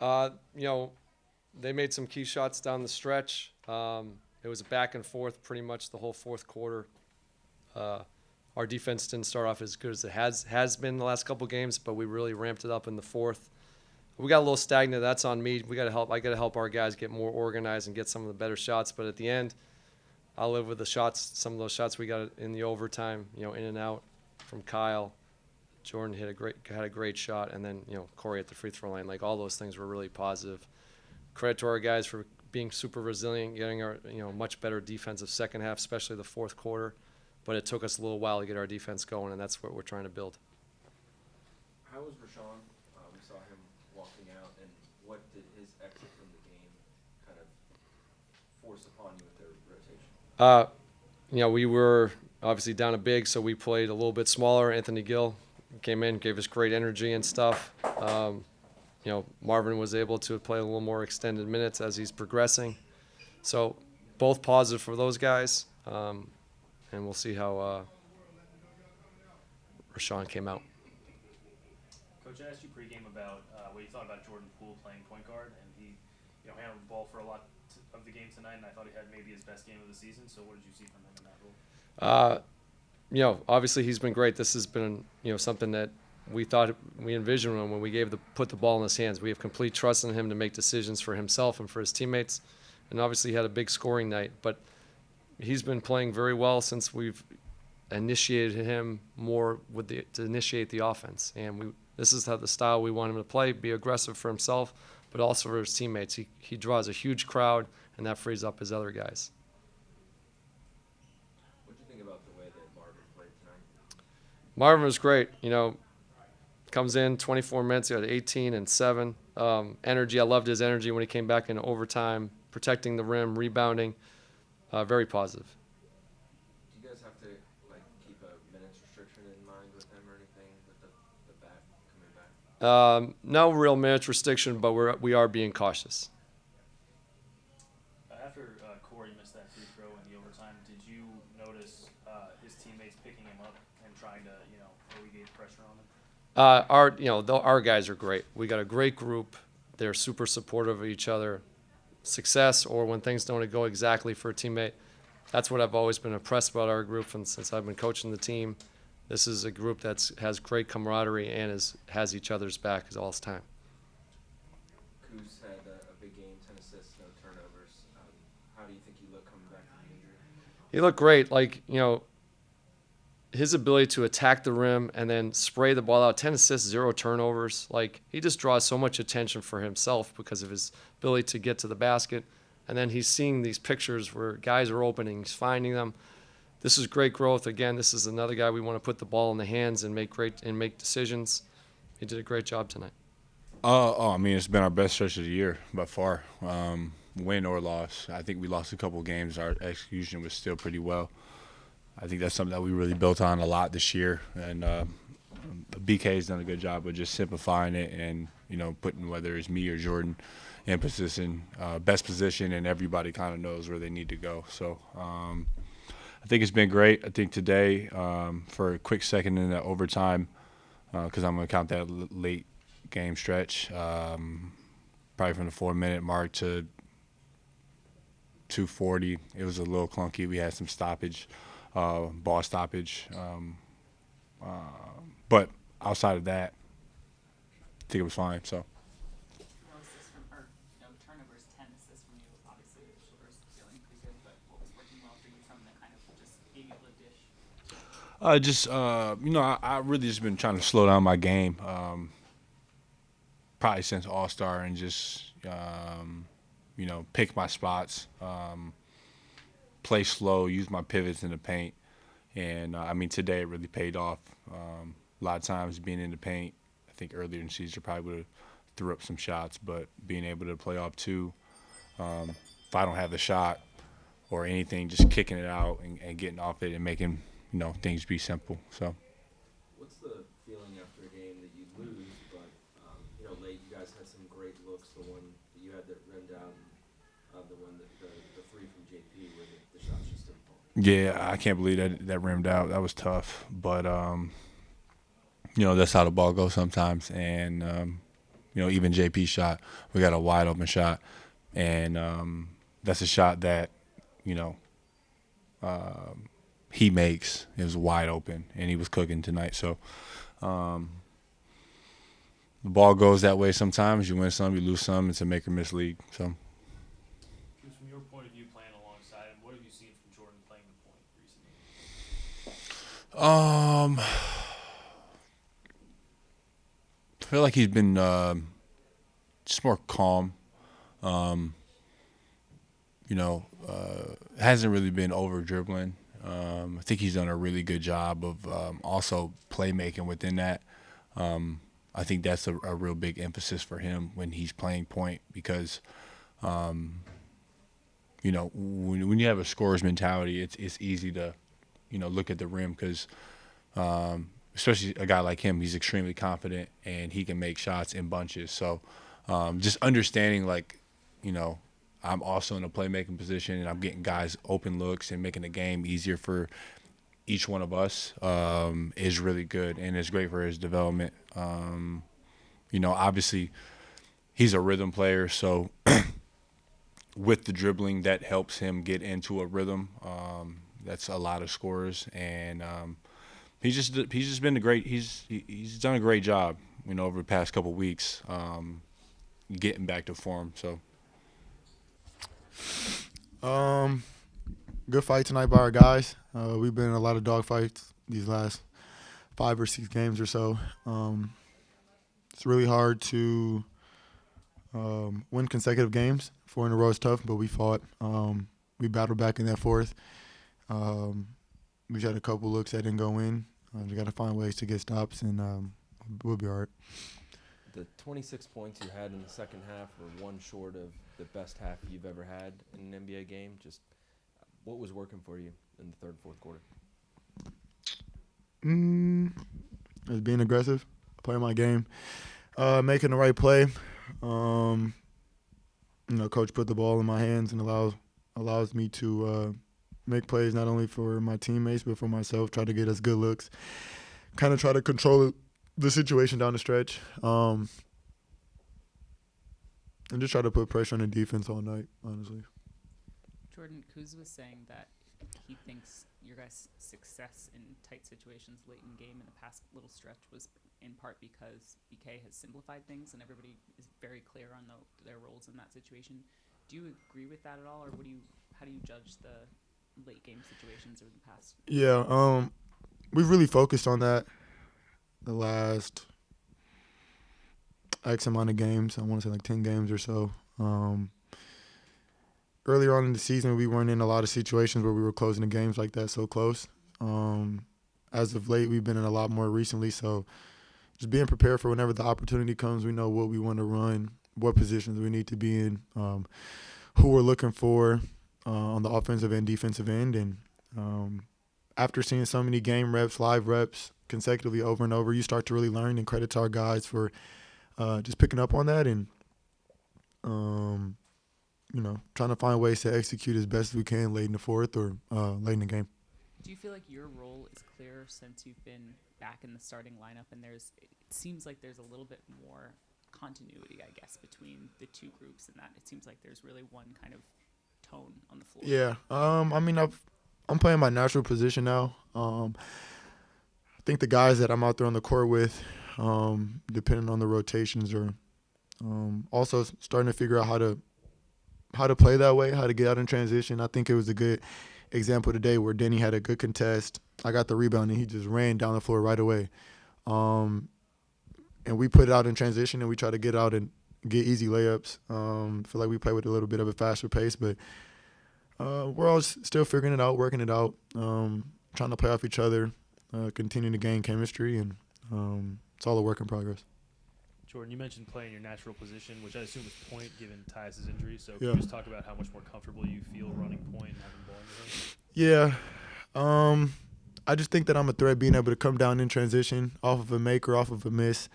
You know, they made some key shots down the stretch. It was a back and forth pretty much the whole fourth quarter. Our defense didn't start off as good as it has been the last couple games, but we really ramped it up in the fourth. We got a little stagnant. That's on me. We got to help. I got to help our guys get more organized and get some of the better shots. But at the end, I'll live with the shots. Some of those shots we got in the overtime, you know, in and out from Kyle. Jordan had a great shot, and then, you know, Corey at the free throw line. Like, all those things were really positive. Credit to our guys for being super resilient, getting our, you know, much better defensive second half, especially the fourth quarter. But it took us a little while to get our defense going, and that's what we're trying to build. How was Rashawn? We saw him walking out, and what did his exit from the game kind of force upon you with their rotation? You know, we were obviously down a big, so we played a little bit smaller. Anthony Gill came in, gave us great energy and stuff. You know, Marvin was able to play a little more extended minutes as he's progressing. So both positive for those guys, and we'll see how Rashawn came out. Coach, I asked you pregame about what you thought about Jordan Poole playing point guard, and he, you know, handled the ball for a lot of the game tonight, and I thought he had maybe his best game of the season. So what did you see from him in that role? You know, obviously he's been great. This has been, you know, something that we thought we envisioned him when we put the ball in his hands. We have complete trust in him to make decisions for himself and for his teammates, and obviously he had a big scoring night. But he's been playing very well since we've initiated him more to initiate the offense, and this is how the style we want him to play: be aggressive for himself, but also for his teammates. He draws a huge crowd, and that frees up his other guys. What do you think about the way that Marvin played tonight? Marvin was great. You know, comes in 24 minutes, he had 18 and 7. Energy, I loved his energy when he came back in overtime, protecting the rim, rebounding. Very positive. Do you guys have to keep a minutes restriction in mind with him or anything with the back coming back? No real minutes restriction, but we are being cautious. After Corey missed that free throw in the overtime, did you notice his teammates picking him up and trying to, you know, alleviate pressure on him? Our guys are great. We got a great group. They're super supportive of each other. Success or when things don't go exactly for a teammate, that's what I've always been impressed about our group. And since I've been coaching the team, this is a group that has great camaraderie and has each other's back all the time. Kuz had a big game, 10 assists, no turnovers. How do you think he looked coming back from the injury? He looked great. Like, you know, his ability to attack the rim and then spray the ball out, 10 assists, 0 turnovers. Like, he just draws so much attention for himself because of his ability to get to the basket. And then he's seeing these pictures where guys are opening, he's finding them. This is great growth. Again, this is another guy we want to put the ball in the hands and make decisions. He did a great job tonight. I mean, it's been our best stretch of the year by far. Win or loss. I think we lost a couple games. Our execution was still pretty well. I think that's something that we really built on a lot this year, and BK has done a good job of just simplifying it and, you know, putting whether it's me or Jordan in position, best position, and everybody kind of knows where they need to go. So I think it's been great. I think today, for a quick second in that overtime, because I'm going to count that late game stretch, probably from the 4-minute mark to 2:40, it was a little clunky. We had some ball stoppage. But outside of that, I think it was fine. So. No assists turnovers, 10 assists from you. Obviously, the shoulders feeling pretty good, but what was working well for you from that kind of just gave you a dish? You know, I really just been trying to slow down my game, probably since All-Star, and just, you know, pick my spots, play slow, use my pivots in the paint. And, I mean, today it really paid off. A lot of times being in the paint, I think earlier in the season probably would have threw up some shots, but being able to play off two, if I don't have the shot or anything, just kicking it out and getting off it and making, you know, things be simple. So. What's the feeling after a game that you lose, but, you know, late you guys had some great looks, the one that you had that run down, the one that the three from JP where the shots just didn't fall? Yeah, I can't believe that rimmed out. That was tough. But, you know, that's how the ball goes sometimes. And, even JP shot, we got a wide open shot, and that's a shot that he makes. It was wide open, and he was cooking tonight. So the ball goes that way sometimes. You win some, you lose some. It's a make or miss league. So. From your point of view, playing alongside him, what have you seen from Jordan playing the point recently? I feel like he's been just more calm. Hasn't really been over dribbling. I think he's done a really good job of also playmaking within that. I think that's a real big emphasis for him when he's playing point because, when you have a scorer's mentality, it's easy to, look at the rim because, especially a guy like him, he's extremely confident and he can make shots in bunches. So just understanding I'm also in a playmaking position and I'm getting guys open looks and making the game easier for each one of us is really good and it's great for his development. Obviously he's a rhythm player, so with the dribbling that helps him get into a rhythm. That's a lot of scorers, and he's just been he's done a great job, over the past couple weeks, getting back to form. So. Good fight tonight by our guys. We've been in a lot of dog fights these last 5 or 6 games or so. It's really hard to win consecutive games. 4 in a row is tough, but we fought. We battled back in that fourth. We had a couple looks that didn't go in. We got to find ways to get stops, and we'll be all right. The 26 points you had in the second half were one short of the best half you've ever had in an NBA game. Just what was working for you in the third and fourth quarter? It was being aggressive, playing my game, making the right play. Coach put the ball in my hands and allows me to make plays not only for my teammates but for myself, try to get us good looks, kind of try to control the situation down the stretch, and just try to put pressure on the defense all night, honestly. Jordan, Kuzma was saying that he thinks your guys' success in tight situations late in game in the past little stretch was in part because BK has simplified things and everybody is very clear on their roles in that situation. Do you agree with that at all, or how do you judge the late game situations over the past? Yeah, we've really focused on that the last X amount of games. I want to say like 10 games or so. Earlier on in the season, we weren't in a lot of situations where we were closing the games like that so close. As of late, we've been in a lot more recently. So just being prepared for whenever the opportunity comes, we know what we want to run, what positions we need to be in, who we're looking for on the offensive and defensive end. And after seeing so many game reps, live reps consecutively over and over, you start to really learn, and credit to our guys for just picking up on that and, trying to find ways to execute as best as we can late in the fourth or late in the game. Do you feel like your role is clearer since you've been back in the starting lineup, and it seems like there's a little bit more continuity, I guess, between the two groups, and that it seems like there's really one kind of tone on the floor? Yeah, I'm playing my natural position now. I think the guys that I'm out there on the court with, depending on the rotations, are also starting to figure out how to play that way, how to get out in transition. I think it was a good example today where Denny had a good contest. I got the rebound, and he just ran down the floor right away. And we put it out in transition, and we try to get out and get easy layups. Feel like we play with a little bit of a faster pace, but we're all still figuring it out, working it out, trying to play off each other, continuing to gain chemistry, and it's all a work in progress. Jordan, you mentioned playing your natural position, which I assume is point given Tyus' injury. So Yeah. can you just talk about how much more comfortable you feel running point and having the ball in your hands? Yeah. I just think that I'm a threat being able to come down in transition off of a make or off of a miss.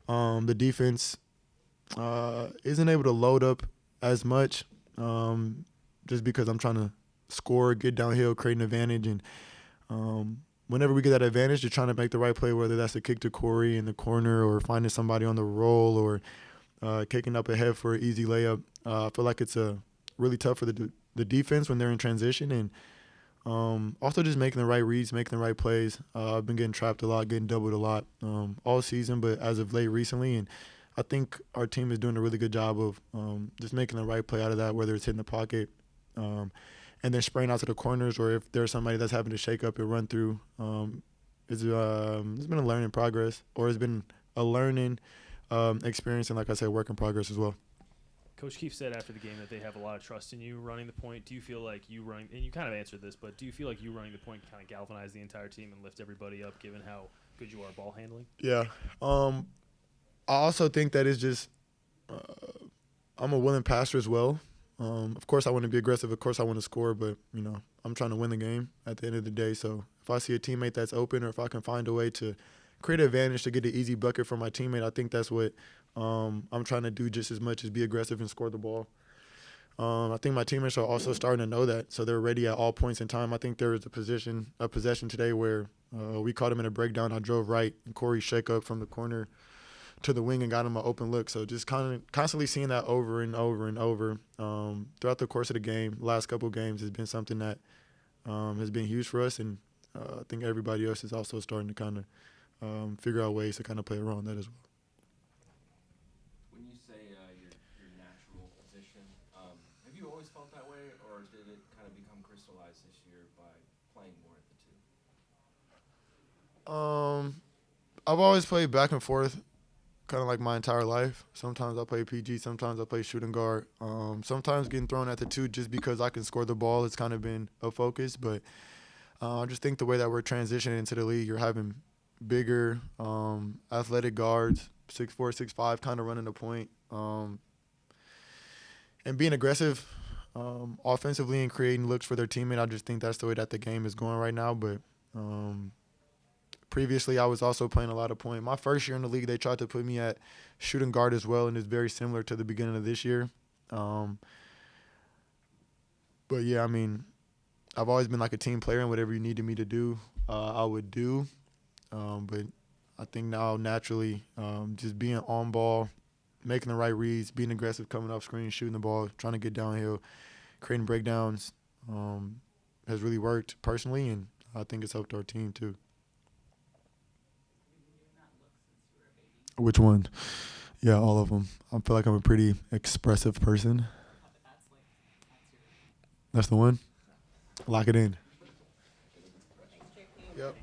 The defense isn't able to load up as much just because I'm trying to score, get downhill, create an advantage. And whenever we get that advantage, you're trying to make the right play, whether that's a kick to Corey in the corner or finding somebody on the roll or kicking up ahead for an easy layup. I feel like it's really tough for the defense when they're in transition, and also just making the right reads, making the right plays. I've been getting trapped a lot, getting doubled a lot all season, but as of late recently, and I think our team is doing a really good job of just making the right play out of that, whether it's hitting the pocket and then spraying out to the corners, or if there's somebody that's having to shake up and run through. It's been a learning progress, or it's been a learning experience, and like I said, work in progress as well. Coach Keefe said after the game that they have a lot of trust in you running the point. Do you feel like you running, and you kind of answered this, but do you feel like you running the point kind of galvanize the entire team and lift everybody up, given how good you are at ball handling? Yeah. I also think that it's just I'm a willing passer as well. Of course, I want to be aggressive. Of course, I want to score, but, I'm trying to win the game at the end of the day. So if I see a teammate that's open, or if I can find a way to create an advantage to get an easy bucket for my teammate, I think that's what I'm trying to do just as much as be aggressive and score the ball. I think my teammates are also starting to know that, so they're ready at all points in time. I think there was a possession today where we caught him in a breakdown. I drove right, and Corey shake up from the corner to the wing and got him an open look. So just constantly seeing that over and over and over throughout the course of the game, last couple of games, has been something that has been huge for us, and I think everybody else is also starting to kind of figure out ways to kind of play around that as well. When you say your natural position, have you always felt that way, or did it kind of become crystallized this year by playing more at the two? I've always played back and forth, kind of like my entire life. Sometimes I play PG, sometimes I play shooting guard. Sometimes getting thrown at the two just because I can score the ball has kind of been a focus. But I just think the way that we're transitioning into the league, you're having bigger, athletic guards, 6'4", 6'5", kind of running the point, and being aggressive offensively and creating looks for their teammate. I just think that's the way that the game is going right now. But previously, I was also playing a lot of point. My first year in the league, they tried to put me at shooting guard as well, and it's very similar to the beginning of this year. But, yeah, I've always been like a team player, and whatever you needed me to do, I would do. But I think now naturally just being on ball, making the right reads, being aggressive, coming off screen, shooting the ball, trying to get downhill, creating breakdowns has really worked personally, and I think it's helped our team too. Which one? Yeah, all of them. I feel like I'm a pretty expressive person. That's the one? Lock it in. Yep.